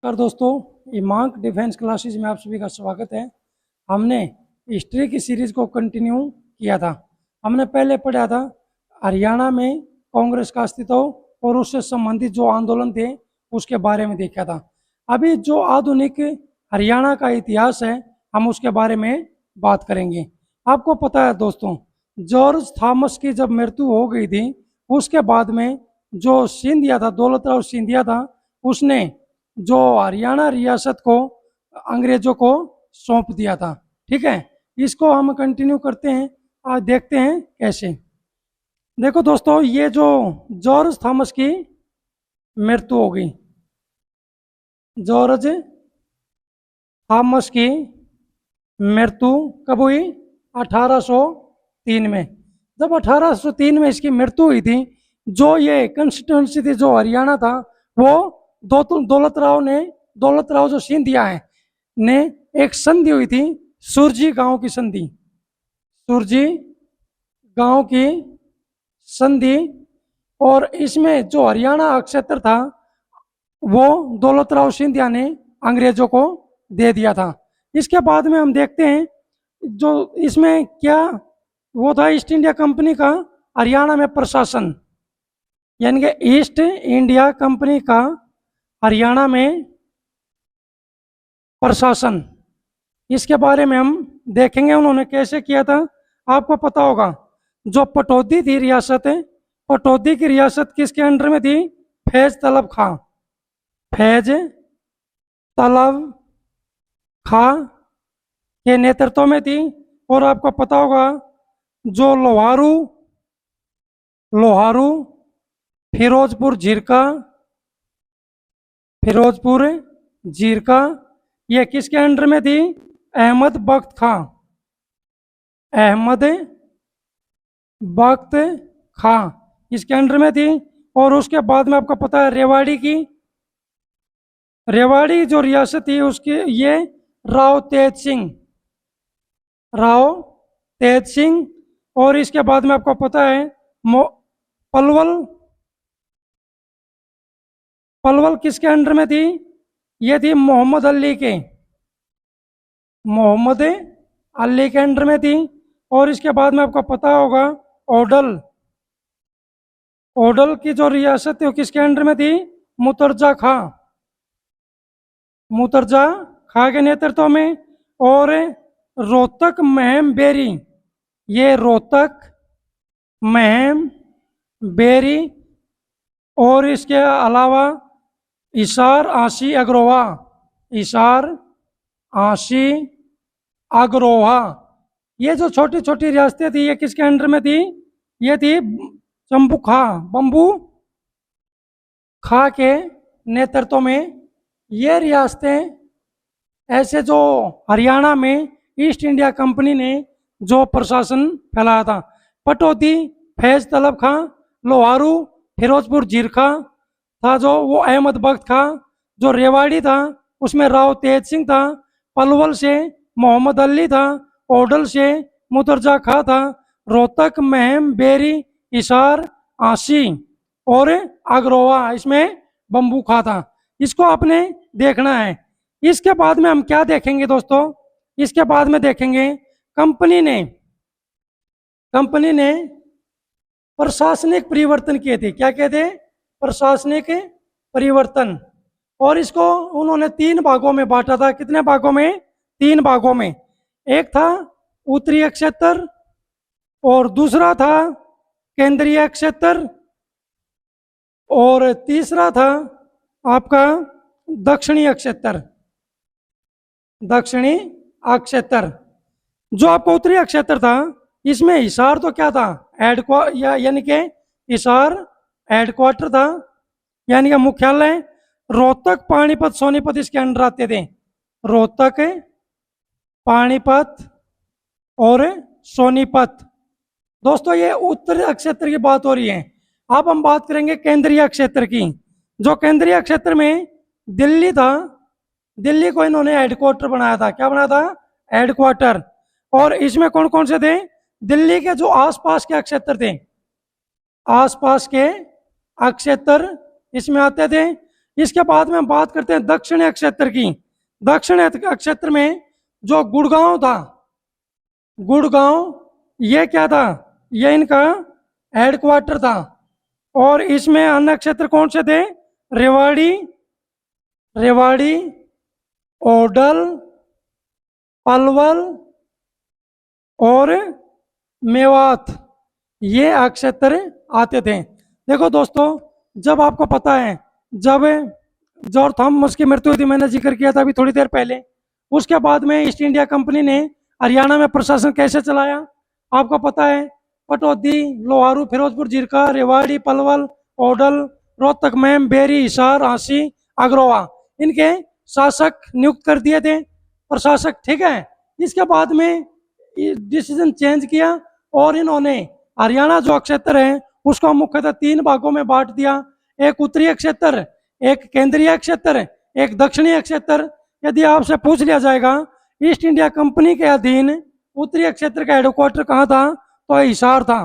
नमस्कार दोस्तों, इमांक defence classes में आप सभी का स्वागत है। हमने हिस्ट्री की सीरीज को कंटिन्यू किया था। हमने पहले पढ़ा था हरियाणा में कांग्रेस का अस्तित्व और उससे संबंधित जो आंदोलन थे उसके बारे में देखा था। अभी जो आधुनिक हरियाणा का इतिहास है हम उसके बारे में बात करेंगे। आपको पता है दोस्तों, जॉर्ज थॉमस की जब मृत्यु हो गई थी उसके बाद में जो सिंधिया था, दौलत राव सिंधिया था, उसने जो हरियाणा रियासत को अंग्रेजों को सौंप दिया था। ठीक है, इसको हम कंटिन्यू करते हैं। आज देखते हैं कैसे। देखो दोस्तों, ये जो जॉर्ज थॉमस की मृत्यु हो गई, जॉर्ज थॉमस की मृत्यु कब हुई? 1803 में। जब 1803 में इसकी मृत्यु हुई थी, जो ये कंस्टिट्यूंसी थी जो हरियाणा था, वो दौलत राव जो सिंधिया है ने एक संधि हुई थी, सुरजी गांव की संधि। सुरजी गांव की संधि, और इसमें जो हरियाणा क्षेत्र था वो दौलत राव सिंधिया ने अंग्रेजों को दे दिया था। इसके बाद में हम देखते हैं जो इसमें क्या वो था, ईस्ट इंडिया कंपनी का हरियाणा में प्रशासन, यानी कि ईस्ट इंडिया कंपनी का हरियाणा में प्रशासन, इसके बारे में हम देखेंगे उन्होंने कैसे किया था। आपको पता होगा जो पटौदी थी रियासत, पटौदी की रियासत किसके अंडर में थी? फैज तलब खां, फैज तलब खां के नेतृत्व में थी। और आपको पता होगा जो लोहारू लोहारू फिरोजपुर जीरका ये किसके अंडर में थी? अहमद बख्त खां, अहमद बख्त खां इसके अंडर में थी। और उसके बाद में आपको पता है रेवाड़ी जो रियासत थी उसकी ये राव तेज सिंह। और इसके बाद में आपको पता है पलवल किसके अंडर में थी? ये थी मोहम्मद अली के अंडर में थी। और इसके बाद में आपको पता होगा ओडल की जो रियासत थी वो किसके अंडर में थी? मुतरजा खां के नेतृत्व में। और रोहतक महम बेरी, ये रोहतक महम बेरी, और इसके अलावा इशार आशी अग्रोहा, ये जो छोटी छोटी रियासतें थी ये किसके अंडर में थी? ये थी बम्बू खां के नेतृत्व में। ये रियासतें ऐसे जो हरियाणा में ईस्ट इंडिया कंपनी ने जो प्रशासन फैलाया था। पटौदी फैज तलब खां, लोहारू फिरोजपुर जीरका था जो वो अहमद बख्त खां, जो रेवाड़ी था उसमें राव तेज सिंह था, पलवल से मोहम्मद अली था, ओडल से मुतरजा खां था, रोहतक महम बेरी इशार आशी और अग्रोवा इसमें बम्बू खां था। इसको आपने देखना है। इसके बाद में हम क्या देखेंगे दोस्तों? इसके बाद में देखेंगे कंपनी ने प्रशासनिक परिवर्तन किए थे। क्या कहते? प्रशासनिक परिवर्तन। और इसको उन्होंने 3 भागों में बांटा था। कितने भागों में? 3 भागों में। एक था उत्तरीय क्षेत्र, और दूसरा था केंद्रीय क्षेत्र, और तीसरा था आपका दक्षिणी क्षेत्र। जो आपका उत्तरीय क्षेत्र था इसमें हिसार तो क्या था? यानी कि हिसार हेडक्वार्टर था, यानी कि मुख्यालय। रोहतक पानीपत सोनीपत इसके अंडर आते थे। रोहतक पानीपत और सोनीपत। दोस्तों ये उत्तरीय क्षेत्र की बात हो रही है। अब हम बात करेंगे केंद्रीय क्षेत्र की। जो केंद्रीय क्षेत्र में दिल्ली था, दिल्ली को इन्होंने हेडक्वार्टर बनाया था। क्या बनाया था? हेडक्वार्टर। और इसमें कौन कौन से थे? दिल्ली के जो आसपास के क्षेत्र थे, आसपास के क्षेत्र इसमें आते थे। इसके बाद में हम बात करते हैं दक्षिणी क्षेत्र की। दक्षिण क्षेत्र में जो गुड़गांव था, गुड़गांव ये क्या था, ये इनका हेडक्वार्टर था। और इसमें अन्य क्षेत्र कौन से थे, रेवाड़ी, रेवाड़ी, ओडल, पलवल और मेवात, ये क्षेत्र आते थे। देखो दोस्तों, जब आपको पता है जब जॉर्ज थॉमस की मृत्यु हुई थी, मैंने जिक्र किया था अभी थोड़ी देर पहले, उसके बाद में ईस्ट इंडिया कंपनी ने हरियाणा में प्रशासन कैसे चलाया, आपको पता है। पटौदी, लोहारू, फिरोजपुर, जीरका, रेवाड़ी, पलवल, ओडल, रोहतक, मैम, बेरी, हिसार, आंसी, अग्रोहा, इनके शासक नियुक्त कर दिए थे, प्रशासक, ठीक है। इसके बाद में डिसीजन चेंज किया और इन्होंने हरियाणा जो क्षेत्र है उसको मुख्यतः 3 भागों में बांट दिया। एक उत्तरीय क्षेत्र, एक केंद्रीय क्षेत्र, एक दक्षिणीय क्षेत्र। यदि आपसे पूछ लिया जाएगा ईस्ट इंडिया कंपनी के अधीन उत्तरीय क्षेत्र का हेडक्वार्टर कहाँ था, तो हिसार था।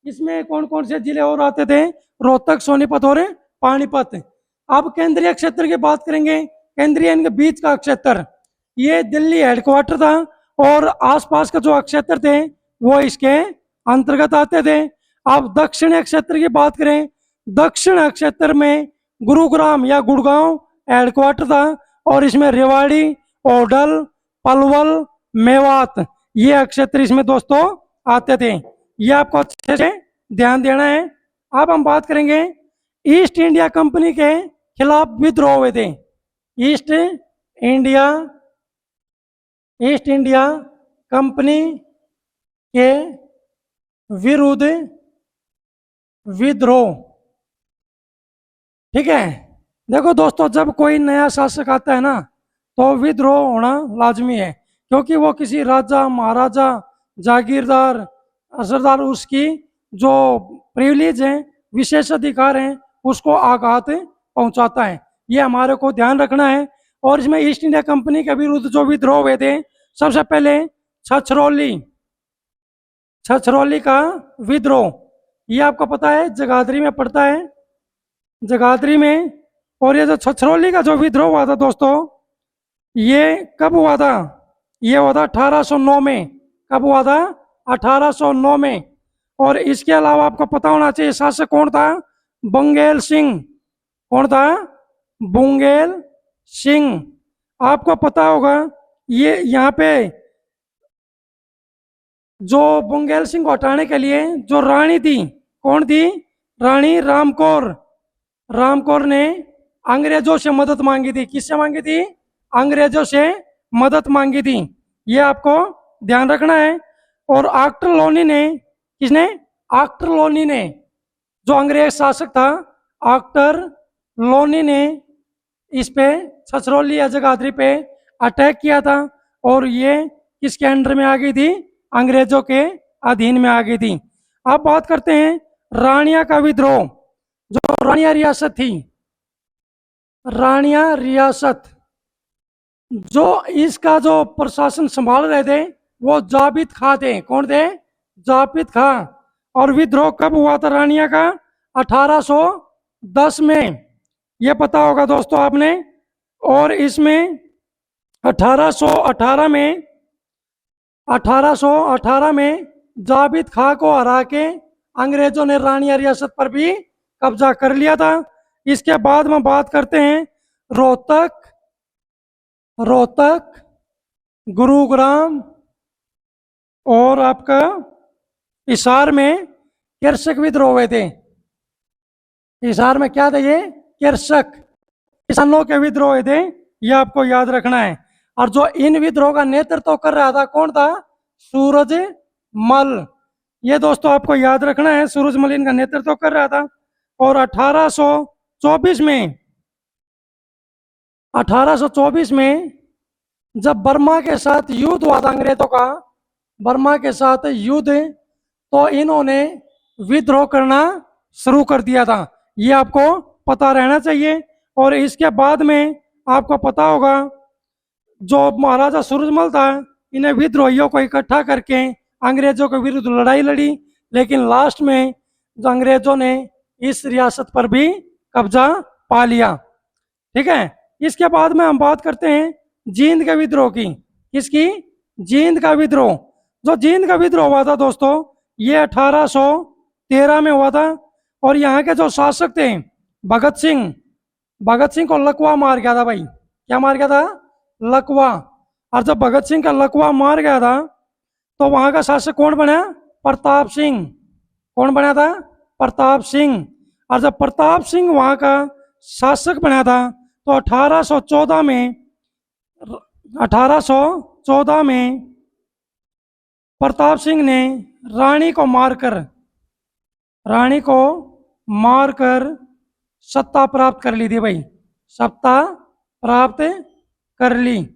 इसमें कौन कौन से जिले और आते थे, रोहतक, सोनीपत और पानीपत। अब केंद्रीय क्षेत्र की बात करेंगे, केंद्रीय इनके बीच का क्षेत्र, ये दिल्ली हेडक्वार्टर था और आसपास का जो क्षेत्र थे वो इसके अंतर्गत आते थे। अब दक्षिण क्षेत्र की बात करें, दक्षिण क्षेत्र में गुरुग्राम या गुड़गांव हेडक्वार्टर था और इसमें रेवाड़ी, ओडल, पलवल, मेवात, ये क्षेत्र इसमें दोस्तों आते थे। ये आपको अच्छे से ध्यान देना है। अब हम बात करेंगे ईस्ट इंडिया कंपनी के खिलाफ विद्रोह हुए थे। ईस्ट इंडिया कंपनी के विरुद्ध विद्रोह, ठीक है। देखो दोस्तों, जब कोई नया शासक आता है ना तो विद्रोह होना लाजमी है, क्योंकि वो किसी राजा, महाराजा, जागीरदार, असरदार, उसकी जो प्रिविलेज हैं, विशेष अधिकार हैं, उसको आघात पहुंचाता है। ये हमारे को ध्यान रखना है। और इसमें ईस्ट इंडिया कंपनी के विरुद्ध जो विद्रोह हुए थे, सबसे पहले छछरौली का विद्रोह, ये आपको पता है जगाधरी में पड़ता है, जगाधरी में। और ये जो छछरौली का जो विद्रोह हुआ था दोस्तों, ये कब हुआ था, ये हुआ था 1809 में। कब हुआ था, 1809 में। और इसके अलावा आपको पता होना चाहिए शासक कौन था, बंगेल सिंह। कौन था, बुंगेल सिंह। आपको पता होगा ये यहाँ पे जो बुंगेल सिंह को हटाने के लिए जो रानी थी, कौन थी, रानी रामकौर। रामकौर ने अंग्रेजों से मदद मांगी थी। किससे मांगी थी, अंग्रेजों से मदद मांगी थी। ये आपको ध्यान रखना है। और आक्टर लोनी ने, किसने, आक्टर लोनी ने, जो अंग्रेज शासक था, आक्टर लोनी ने इस पे छछरौली या जगाधरी पे अटैक किया था और ये किसके अंडर में आ गई थी, अंग्रेजों के अधीन में आ गई थी। अब बात करते हैं रानिया का विद्रोह। जो रानिया रियासत थी, रानिया रियासत, जो इसका जो प्रशासन संभाल रहे थे वो जाबित खां थे। कौन थे, जाबित खां। और विद्रोह कब हुआ था रानिया का, 1810 में, ये पता होगा दोस्तों आपने। और इसमें 1818 में जाबित खां को हरा के अंग्रेजों ने रानिया रियासत पर भी कब्जा कर लिया था। इसके बाद में बात करते हैं रोहतक, गुरुग्राम और आपका हिसार में कृषक विद्रोह हुए थे। हिसार में क्या थे, ये कृषक, किसानों के विद्रोह हुए थे, ये आपको याद रखना है। और जो इन विद्रोह का नेतृत्व कर रहा था कौन था, सूरजमल। ये दोस्तों आपको याद रखना है, सूरजमल इनका नेतृत्व कर रहा था। और 1824 में जब बर्मा के साथ युद्ध हुआ था अंग्रेजों का, बर्मा के साथ युद्ध, तो इन्होंने विद्रोह करना शुरू कर दिया था। ये आपको पता रहना चाहिए। और इसके बाद में आपको पता होगा जो महाराजा सूरजमल था, इन्हें विद्रोहियों को इकट्ठा करके अंग्रेजों के विरुद्ध लड़ाई लड़ी, लेकिन लास्ट में जो अंग्रेजों ने इस रियासत पर भी कब्जा पा लिया। ठीक है। इसके बाद में हम बात करते हैं जींद के विद्रोह की। किसकी? जींद का विद्रोह। जो जींद का विद्रोह हुआ था दोस्तों, ये 1813 में हुआ था। और यहाँ के जो शासक थे भगत सिंह, भगत सिंह को लकवा मार गया था भाई। क्या मार गया था? लकवा। और जब भगत सिंह का लकवा मार गया था तो वहां का शासक कौन बना? प्रताप सिंह। कौन बना था? प्रताप सिंह। और जब प्रताप सिंह वहां का शासक बना था तो 1814 में 1814 में प्रताप सिंह ने रानी को मारकर सत्ता प्राप्त कर ली थी भाई। सत्ता प्राप्त कर ली।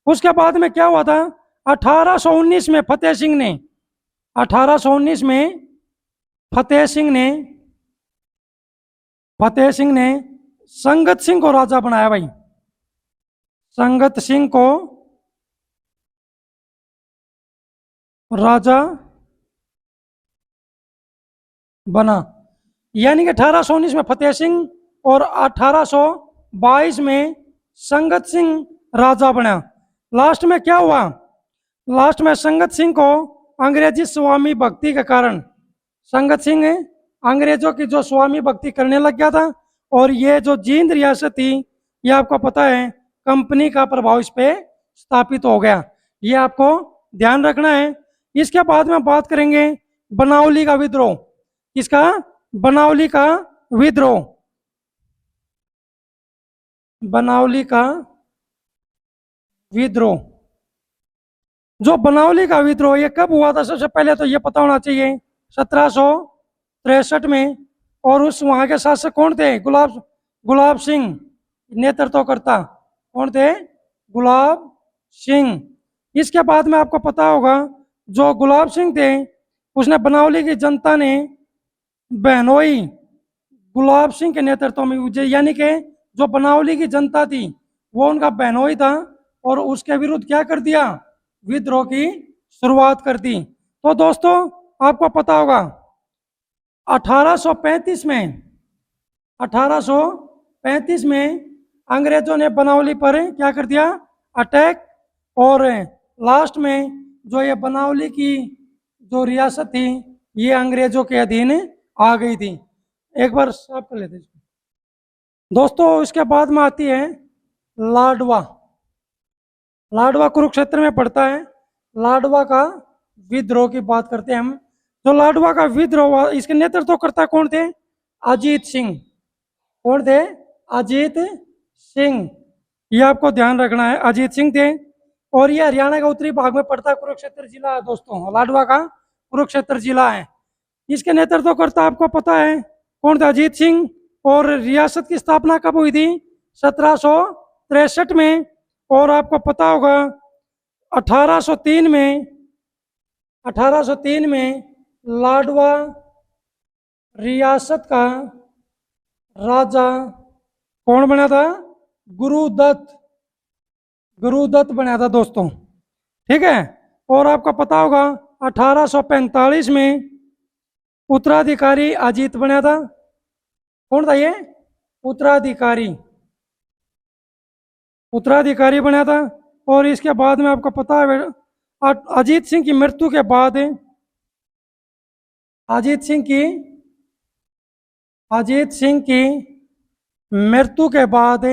उसके बाद में क्या हुआ था? 1819 में फतेह सिंह ने 1819 में फतेह सिंह ने संगत सिंह को राजा बनाया भाई। संगत सिंह को राजा बना। यानी कि 1819 में फतेह सिंह और 1822 में संगत सिंह राजा बना। लास्ट में क्या हुआ? लास्ट में संगत सिंह को अंग्रेजी स्वामी भक्ति के कारण, संगत सिंह अंग्रेजों की जो स्वामी भक्ति करने लग गया था। और ये जो जींद रियासत थी, ये आपको पता है कंपनी का प्रभाव इस पे स्थापित हो गया। ये आपको ध्यान रखना है। इसके बाद में बात करेंगे बनावली का विद्रोह। किसका? बनावली का विद्रोह। बनावली का विद्रोह। जो बनावली का विद्रोह ये कब हुआ था? सबसे पहले तो ये पता होना चाहिए 1763 में। और उस वहां के शासक कौन थे? गुलाब सिंह नेतृत्व करता। कौन थे? गुलाब सिंह। इसके बाद में आपको पता होगा जो गुलाब सिंह थे उसने बनावली की जनता ने बहनोई गुलाब सिंह के नेतृत्व में, यानी कि जो बनावली की जनता थी वो उनका बहनोई था और उसके विरुद्ध क्या कर दिया? विद्रोह की शुरुआत कर दी। तो दोस्तों आपको पता होगा 1835 में अंग्रेजों ने बनावली पर क्या कर दिया? अटैक। और लास्ट में जो ये बनावली की जो रियासत थी ये अंग्रेजों के अधीन आ गई थी। एक बार साफ कर लेते हैं दोस्तों। इसके बाद में आती है लाडवा। लाडवा कुरुक्षेत्र में पड़ता है। लाडवा का विद्रोह की बात करते हैं हम। जो लाडवा का विद्रोह हुआ इसके नेतृत्व करता कौन थे? अजीत सिंह। कौन थे? अजीत सिंह। ये आपको ध्यान रखना है, अजीत सिंह थे। और ये हरियाणा के उत्तरी भाग में पड़ता है। कुरुक्षेत्र जिला है दोस्तों, लाडवा का कुरुक्षेत्र जिला है। इसके नेतृत्व करता आपको पता है कौन था? अजीत सिंह। और रियासत की स्थापना कब हुई थी? 1763 में। और आपको पता होगा 1803 में लाडवा रियासत का राजा कौन बना था? गुरुदत्त बना था दोस्तों। ठीक है। और आपको पता होगा 1845 में उत्तराधिकारी अजीत बना था। कौन था ये? उत्तराधिकारी बना था। और इसके बाद में आपको पता है अजीत सिंह की मृत्यु के बाद अजीत सिंह की मृत्यु के बाद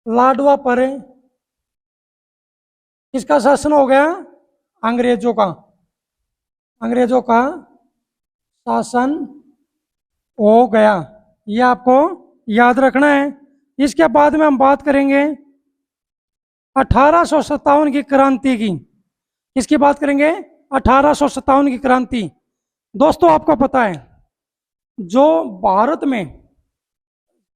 लाडवा पर किसका शासन हो गया? अंग्रेजों का शासन हो गया। ये आपको याद रखना है। इसके बाद में हम बात करेंगे 1857 की क्रांति की। किसकी बात करेंगे? 1857 की क्रांति। दोस्तों आपको पता है जो भारत में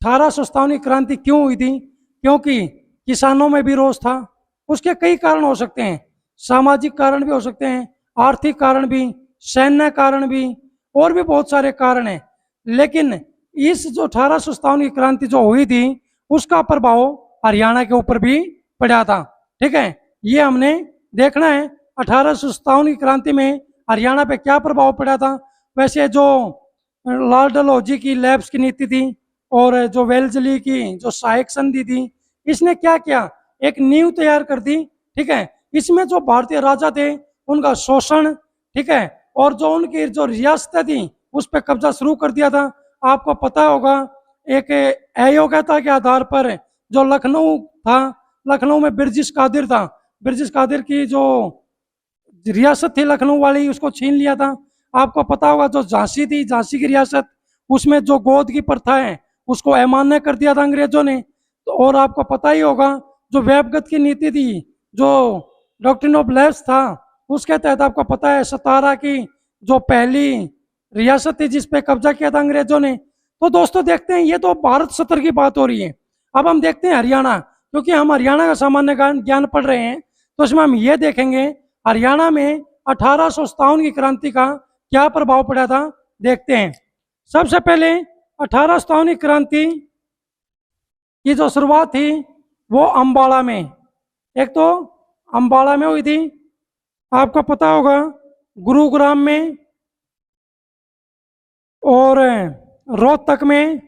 1857 की क्रांति क्यों हुई थी? क्योंकि किसानों में भी रोष था। उसके कई कारण हो सकते हैं, सामाजिक कारण भी हो सकते हैं, आर्थिक कारण भी, सैन्य कारण भी, और भी बहुत सारे कारण हैं। लेकिन इस जो 1857 की क्रांति जो हुई थी उसका प्रभाव हरियाणा के ऊपर भी पड़ा था। ठीक है, ये हमने देखना है 1857 की क्रांति में हरियाणा पे क्या प्रभाव पड़ा था। वैसे जो लाल डलहौजी की लैब्स की नीति थी और जो वेल्जली की जो सहायक संधि थी, इसने क्या किया, एक नींव तैयार कर दी। ठीक है, इसमें जो भारतीय राजा थे उनका शोषण, ठीक है, और जो उनकी जो रियासतें थी उस पर कब्जा शुरू कर दिया था। आपको पता होगा एक अयोग्यता के आधार पर जो लखनऊ था, लखनऊ में ब्रिटिश कादिर था, ब्रिटिश कादिर की जो रियासत थी लखनऊ वाली उसको छीन लिया था। आपको पता होगा जो झांसी थी, झांसी की रियासत, उसमें जो गोद की प्रथा है उसको अमान्य कर दिया था अंग्रेजों ने। तो और आपको पता ही होगा जो व्यवगत की नीति थी, जो डॉक्ट्रिन ऑफ लैप्स था, उसके तहत आपको पता है सतारा की जो पहली रियासत थी जिस पे कब्जा किया था अंग्रेजों ने। तो दोस्तों देखते हैं, ये तो भारत सत्र की बात हो रही है। अब हम देखते हैं हरियाणा, क्योंकि हम हरियाणा का सामान्य ज्ञान पढ़ रहे हैं, तो इसमें हम ये देखेंगे हरियाणा में 1857 की क्रांति का क्या प्रभाव पड़ा था। देखते हैं, सबसे पहले 1857 की क्रांति की जो शुरुआत थी वो अम्बाला में, एक तो अम्बाला में हुई थी, आपको पता होगा गुरुग्राम में और रोहतक में,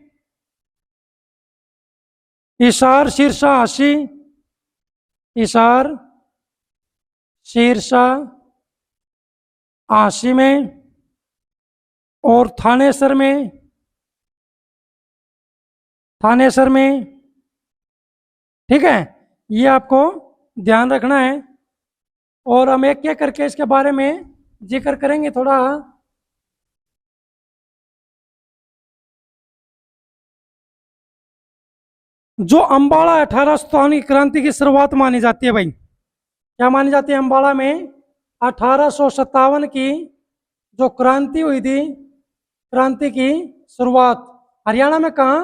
हिसार, सिरसा, हांसी, हिसार, सिरसा, हांसी में और थानेसर में, थानेसर में। ठीक है, ये आपको ध्यान रखना है और हम एक एक करके इसके बारे में जिक्र करेंगे थोड़ा। जो अम्बाला 1857 की क्रांति की शुरुआत मानी जाती है भाई, क्या मानी जाती है, अम्बाला में 1857 की जो क्रांति हुई थी, क्रांति की शुरुआत हरियाणा में कहा,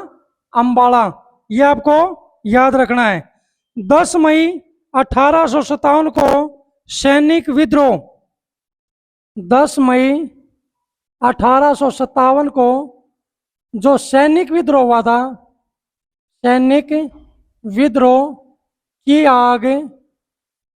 अम्बाला, ये आपको याद रखना है। 10 मई 1857 को सैनिक विद्रोह, 10 मई 1857 को जो सैनिक विद्रोह हुआ था, सैनिक विद्रोह की आग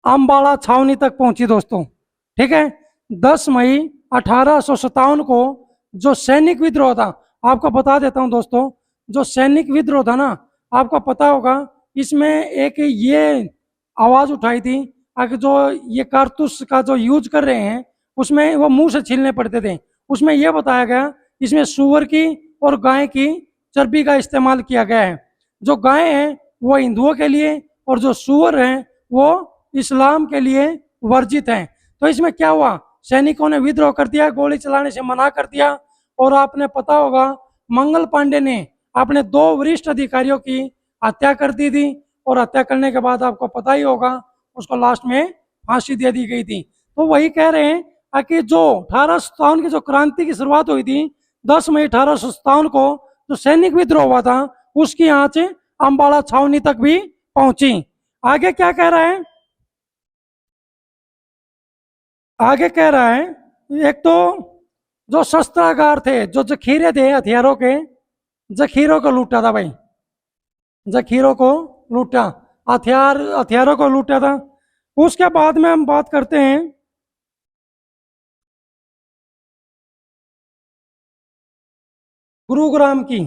अम्बाला छावनी तक पहुंची दोस्तों। ठीक है, 10 मई 1857 को जो सैनिक विद्रोह था, आपको बता देता हूं दोस्तों, जो सैनिक विद्रोह था ना, आपको पता होगा इसमें एक ये आवाज उठाई थी कि जो ये कारतूस का जो यूज कर रहे हैं उसमें वो मुंह से छीलने पड़ते थे। उसमें यह बताया गया इसमें सुअर की और गाय की चर्बी का इस्तेमाल किया गया है। जो गाय है वो हिंदुओं के लिए और जो सुअर है वो इस्लाम के लिए वर्जित है। तो इसमें क्या हुआ, सैनिकों ने विद्रोह कर दिया, गोली चलाने से मना कर दिया। और आपने पता होगा मंगल पांडे ने अपने 2 वरिष्ठ अधिकारियों की हत्या कर दी थी और हत्या करने के बाद आपको पता ही होगा उसको लास्ट में फांसी दे दी गई थी। तो वही कह रहे हैं कि जो 1857 की जो क्रांति की शुरुआत हुई थी 10 मई 1857 को जो सैनिक विद्रोह हुआ था उसकी आंच अम्बाला छावनी तक भी पहुंची। आगे क्या कह रहा है, आगे कह रहा है एक तो जो शस्त्रागार थे, जो जखीरे थे हथियारों के, जखीरों को लूटा था भाई, जखीरों को लूटा, हथियारों को लूटा था। उसके बाद में हम बात करते हैं गुरुग्राम की।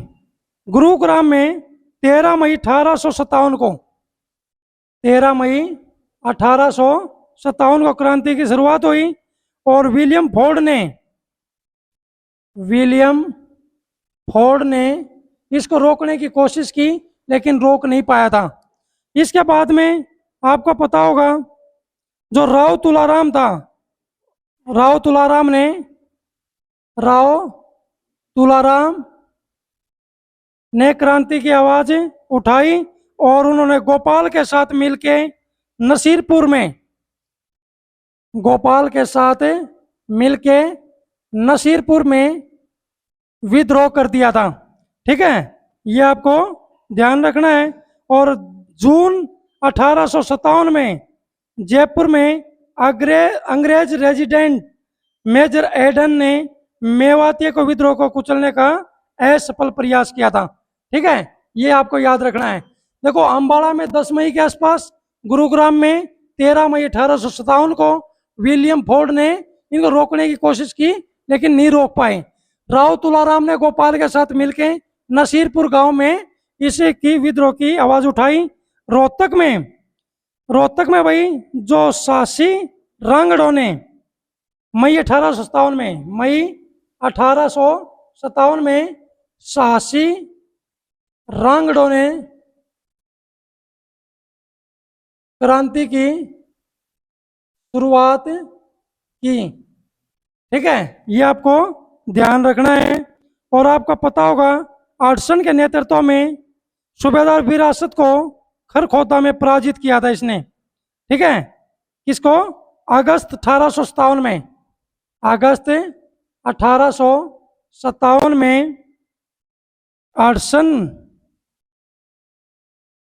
गुरुग्राम में 13 मई 1857 को, 13 मई 1857 को क्रांति की शुरुआत हुई और विलियम फोर्ड ने इसको रोकने की कोशिश की लेकिन रोक नहीं पाया था। इसके बाद में आपको पता होगा जो राव तुलाराम था, राव तुलाराम ने क्रांति की आवाज उठाई और उन्होंने गोपाल के साथ मिलके नसीरपुर में, गोपाल के साथ मिलके नसीरपुर में विद्रोह कर दिया था। ठीक है, ये आपको ध्यान रखना है। और जून 1857 में जयपुर में अंग्रेज रेजिडेंट मेजर एडन ने मेवाती को विद्रोह को कुचलने का असफल प्रयास किया था। ठीक है, ये आपको याद रखना है। देखो अम्बाला में 10 मई के आसपास, गुरुग्राम में 13 मई 1857 को विलियम फोर्ड ने इनको रोकने की कोशिश की लेकिन नहीं रोक पाए। राव तुलाराम ने गोपाल के साथ मिलकर नसीरपुर गांव में इसी की विद्रोह की आवाज उठाई। रोहतक में भाई जो शासी रांगड़ों ने मई 1857 में शासी रांगड़ों ने क्रांति की शुरुआत की। ठीक है, ये आपको ध्यान रखना है। और आपको पता होगा आर्टसन के नेतृत्व में सूबेदार विरासत को खरखोदा में पराजित किया था इसने। ठीक है, किसको? अगस्त 1857 में, अगस्त 1857 में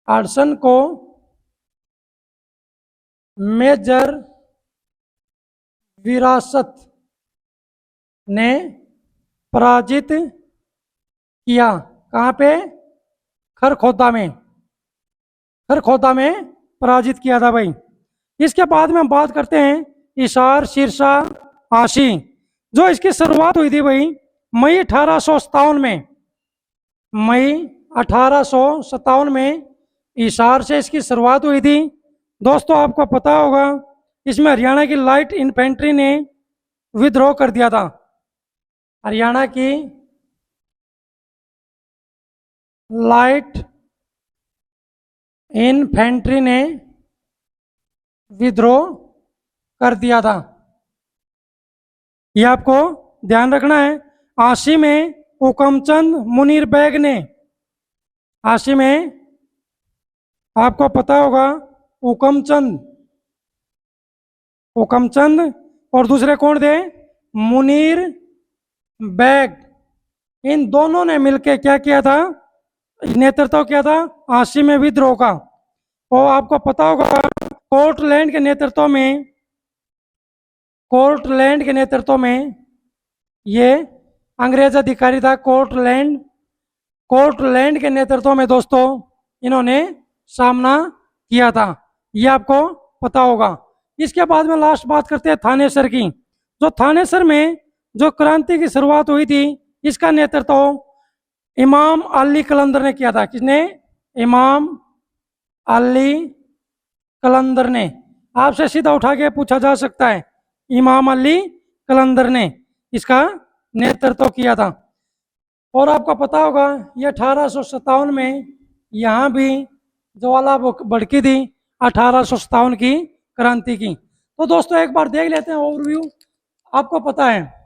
आर्टसन को मेजर विरासत ने पराजित किया। कहाँ पे? खरखोदा में पराजित किया था भाई। इसके बाद में हम बात करते हैं हिसार, सिरसा, आशी। जो इसकी शुरुआत हुई थी भाई मई 1857 में हिसार से इसकी शुरुआत हुई थी। दोस्तों आपको पता होगा इसमें हरियाणा की लाइट इन्फेंट्री ने विद्रोह कर दिया था। हरियाणा की लाइट इन्फेंट्री ने विद्रोह कर दिया था, यह आपको ध्यान रखना है। आशी में हुकमचंद मुनीर बैग ने, आशी में आपको पता होगा हुकमचंद और दूसरे कौन थे? मुनीर बैग। इन दोनों ने मिलकर क्या किया था? नेतृत्व किया था आशी में विद्रोह का। और आपको पता होगा कोर्टलैंड के नेतृत्व में ये अंग्रेज अधिकारी था। कोर्टलैंड के नेतृत्व में दोस्तों इन्होंने सामना किया था, ये आपको पता होगा। इसके बाद में लास्ट बात करते हैं थानेसर की। जो थानेसर में जो क्रांति की शुरुआत हुई थी इसका नेतृत्व इमाम अली कलंदर ने किया था। किसने? इमाम अली कलंदर ने। आपसे सीधा उठा के पूछा जा सकता है, इमाम अली कलंदर ने इसका नेतृत्व किया था। और आपको पता होगा ये 1857 में यहाँ भी ज्वाला भड़की थी, 1857 की क्रांति की। तो दोस्तों एक बार देख लेते हैं ओवरव्यू। आपको पता है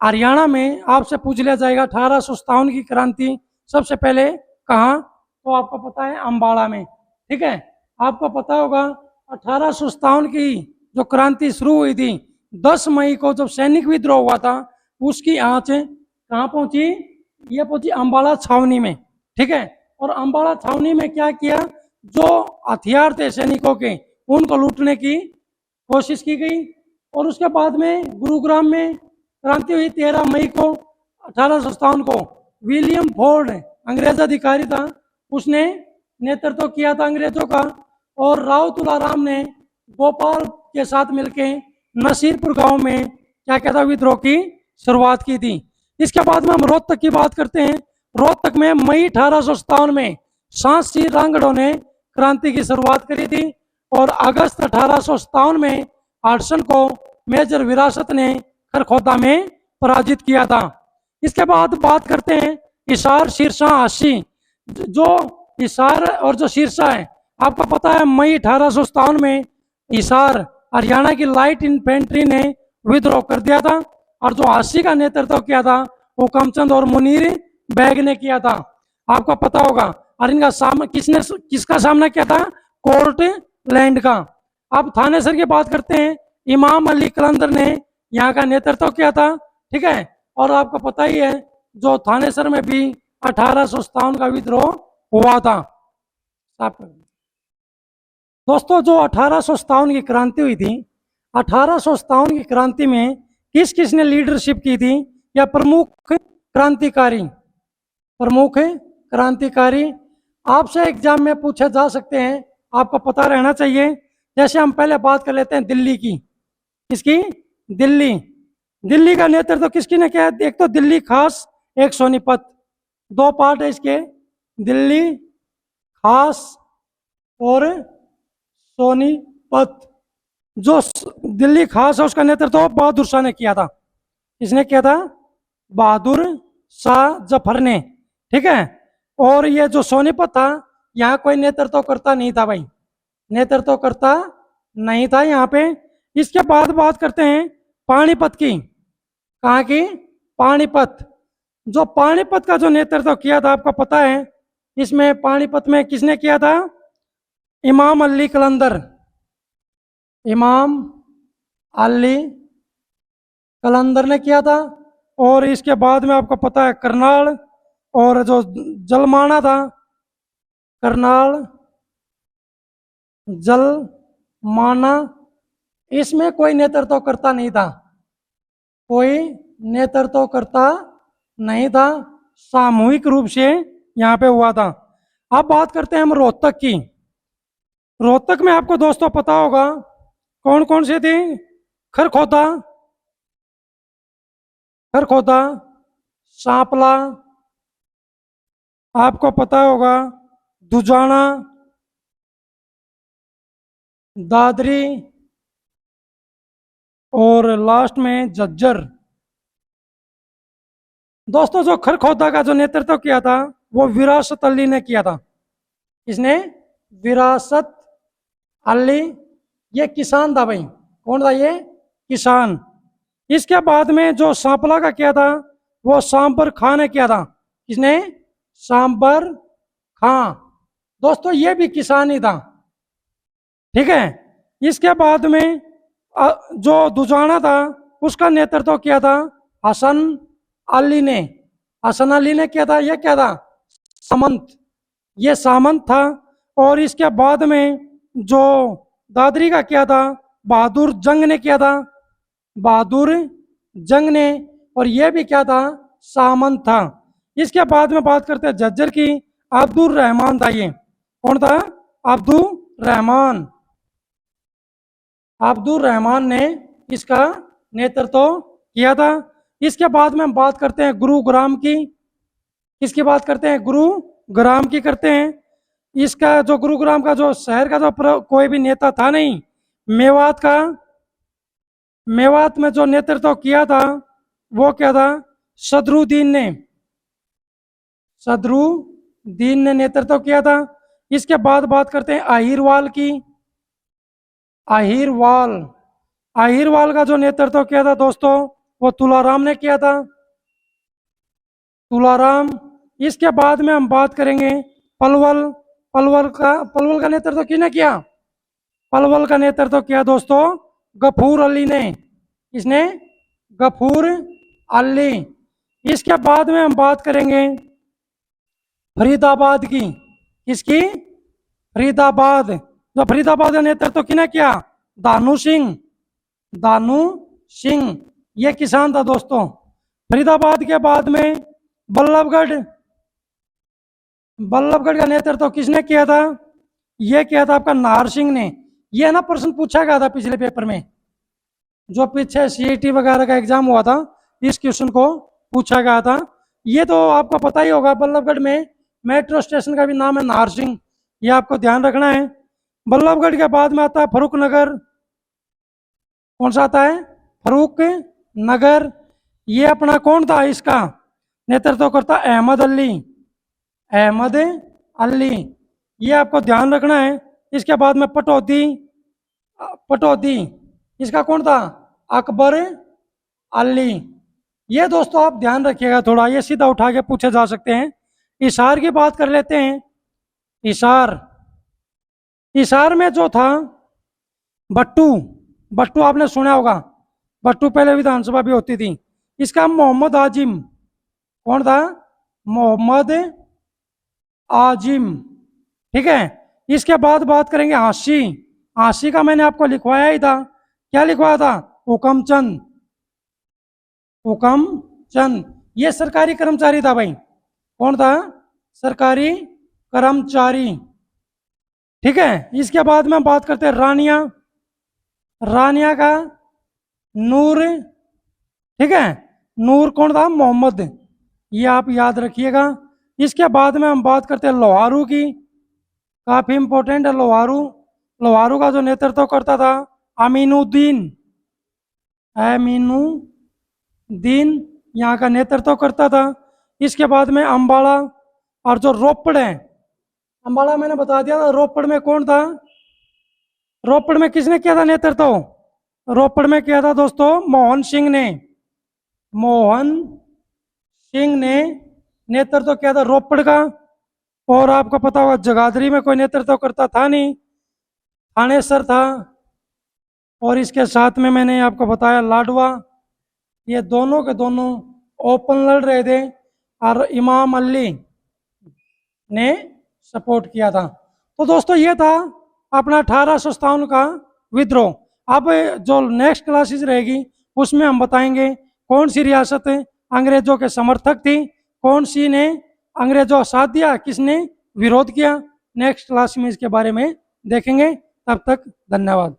हरियाणा में आपसे पूछ लिया जाएगा 1857 की क्रांति सबसे पहले कहाँ, तो आपको पता है अम्बाड़ा में। ठीक है, आपको पता होगा 1857 की जो क्रांति शुरू हुई थी 10 मई को जब सैनिक विद्रोह हुआ था उसकी आंच कहाँ पहुंची? ये पहुंची अम्बाड़ा छावनी में। ठीक है, और अम्बाड़ा छावनी में क्या किया? जो हथियार थे सैनिकों के उनको लूटने की कोशिश की गई। और उसके बाद में गुरुग्राम में क्रांति हुई 13 मई को 1857 को। विलियम फोर्ड अंग्रेज अधिकारी था, उसने नेतृत्व किया था अंग्रेजों का। और राव तुलाराम ने भोपाल के साथ मिलकर नसीरपुर गांव में क्या कहता विद्रोह की शुरुआत की थी। इसके बाद में हम रोहतक की बात करते हैं। रोहतक में मई 1857 में शासी रांगड़ों ने क्रांति की शुरुआत करी थी। और अगस्त 1857 में आर्टसन को मेजर विरासत ने खरखोदा में पराजित किया था। इसके बाद बात करते हैं हिसार, सिरसा, आशी। जो हिसार और जो सिरसा है आपको पता है मई 1857 में हिसार हरियाणा की लाइट इन्फेंट्री ने विद्रोह कर दिया था। और जो आशी का नेतृत्व किया था हुकमचंद और मुनीर बैग ने किया था, आपको पता होगा। और इनका किसका सामना किया था? कोर्टलैंड का। अब थानेसर की बात करते हैं। इमाम अली कलंदर ने यहाँ का नेतृत्व किया था। ठीक है, और आपको पता ही है जो थानेसर में भी 1857 का विद्रोह हुआ था। दोस्तों जो 1857 की क्रांति हुई थी, 1857 की क्रांति में किस किस ने लीडरशिप की थी या प्रमुख क्रांतिकारी आपसे एग्जाम में पूछे जा सकते हैं, आपको पता रहना चाहिए। जैसे हम पहले बात कर लेते हैं दिल्ली की। किसकी? दिल्ली का नेतृत्व किसकी ने किया? एक तो दिल्ली खास, एक सोनीपत। दो पार्ट है इसके, दिल्ली खास और सोनीपत। जो दिल्ली खास है उसका नेतृत्व बहादुर शाह ने किया था। किसने किया था? बहादुर शाह जफर ने। ठीक है। और ये जो सोनीपत था, यहाँ कोई नेतृत्व करता नहीं था भाई, नेतृत्व करता नहीं था यहाँ पे। इसके बाद बात करते हैं पानीपत की। कहाँ की? पानीपत। जो पानीपत का जो नेतृत्व किया था आपको पता है, इसमें पानीपत में किसने किया था? इमाम अली कलंदर। इमाम अली कलंदर ने किया था। और इसके बाद में आपको पता है करनाल और जो जलमाना था, करनाल जलमाना, इसमें कोई नेतृत्व करता नहीं था, कोई नेतृत्व करता नहीं था, सामूहिक रूप से यहाँ पे हुआ था। अब बात करते हैं हम रोहतक की। रोहतक में आपको दोस्तों पता होगा कौन कौन से थे? खरखोदा, खरखोदा, सांपला, आपको पता होगा दुजाना, दादरी और लास्ट में झज्जर। दोस्तों जो खरखोदा का जो नेतृत्व किया था वो विरासत अली ने किया था। किसने? विरासत अली। ये किसान था भाई। कौन था ये? किसान। इसके बाद में जो सांपला का किया था वो सांबर खां ने किया था। किसने? सांबर खां। दोस्तों ये भी किसान ही था। ठीक है। इसके बाद में जो दुजाना था उसका नेतृत्व किया था हसन अली ने। हसन अली ने किया था। ये क्या था? सामंत। ये सामंत था। और इसके बाद में जो दादरी का किया था बहादुर जंग ने किया था, बहादुर जंग ने। और ये भी क्या था? सामंत था। इसके बाद में बात करते हैं झज्जर की। अब्दुल रहमान था ये। कौन था? अब्दुल रहमान। अब्दुल रहमान ने इसका नेतृत्व किया था। इसके बाद में हम बात करते हैं गुरुग्राम की। किसकी बात करते हैं? गुरुग्राम की करते हैं। इसका जो गुरुग्राम का जो शहर का जो कोई भी नेता था नहीं। मेवात का, मेवात में जो नेतृत्व किया था वो क्या था? सदरुद्दीन ने। सदरुद्दीन ने नेतृत्व किया था। इसके बाद बात करते हैं अहिरवाल की। अहिरवाल, अहिरवाल का जो नेतृत्व किया था दोस्तों वो तुलाराम ने किया था। तुलाराम। इसके बाद में हम बात करेंगे पलवल। पलवल का नेतृत्व किसने किया? पलवल का नेतृत्व किया दोस्तों गफूर अली ने। किसने? गफूर अली। इसके बाद में हम बात करेंगे फरीदाबाद की। किसकी? फरीदाबाद। जो फरीदाबाद का नेतृत्व किसने किया? दानू सिंह। दानू सिंह ये किसान था दोस्तों। फरीदाबाद के बाद में बल्लभगढ़। बल्लभगढ़ का नेतृत्व किसने किया था? ये किया था आपका नाहर सिंह ने। ये ना प्रश्न पूछा गया था पिछले पेपर में, जो पीछे सीईटी वगैरह का एग्जाम हुआ था, इस क्वेश्चन को पूछा गया था। ये तो आपको पता ही होगा, बल्लभगढ़ में मेट्रो स्टेशन का भी नाम है नाहर सिंह, ये आपको ध्यान रखना है। बल्लभगढ़ के बाद में आता है फरूक नगर। कौन सा आता है? फरूक नगर। ये अपना कौन था? इसका नेतृत्व करता अहमद अली। अहमद अली, ये आपको ध्यान रखना है। इसके बाद में पटौदी। पटौदी इसका कौन था? अकबर अली। ये दोस्तों आप ध्यान रखिएगा थोड़ा, ये सीधा उठा के पूछे जा सकते हैं। हिसार की बात कर लेते हैं। हिसार, हिसार में जो था भट्टू। भट्टू आपने सुना होगा, भट्टू पहले विधानसभा भी होती थी। इसका मोहम्मद आजिम। कौन था? मोहम्मद आजिम। ठीक है। इसके बाद बात करेंगे हाशी। हाशी का मैंने आपको लिखवाया ही था। क्या लिखवाया था? हुकमचंद। हुकमचंद ये सरकारी कर्मचारी था भाई। कौन था? सरकारी कर्मचारी। ठीक है। इसके बाद में बात करते हैं रानिया। रानिया का नूर। ठीक है। नूर कौन था? मोहम्मद। ये आप याद रखिएगा। इसके बाद में हम बात करते हैं लोहारू की। काफी इंपॉर्टेंट है लोहारू। लोहारू का जो नेतृत्व करता था अमीनुद्दीन, अमीनुद्दीन यहाँ का नेतृत्व करता था। इसके बाद में अंबाला और जो रोपड़ है, अंबाला मैंने बता दिया था। रोपड़ में कौन था? रोपड़ में किसने किया था नेतृत्व? रोपड़ में किया था दोस्तों मोहन सिंह ने। मोहन सिंह ने नेतृत्व किया था रोपड़ का। और आपको पता होगा जगाधरी में कोई नेतृत्व करता था नहीं, थानेसर था। और इसके साथ में मैंने आपको बताया लाडवा। ये दोनों के दोनों ओपन लड़ रहे थे और इमाम अली ने सपोर्ट किया था। तो दोस्तों ये था अपना 1857 का विद्रोह। अब जो नेक्स्ट क्लासेस रहेगी उसमें हम बताएंगे कौन सी रियासत अंग्रेजों के समर्थक थी, कौन सी ने अंग्रेजों का साथ दिया, किसने विरोध किया। नेक्स्ट क्लास में इसके बारे में देखेंगे। तब तक धन्यवाद।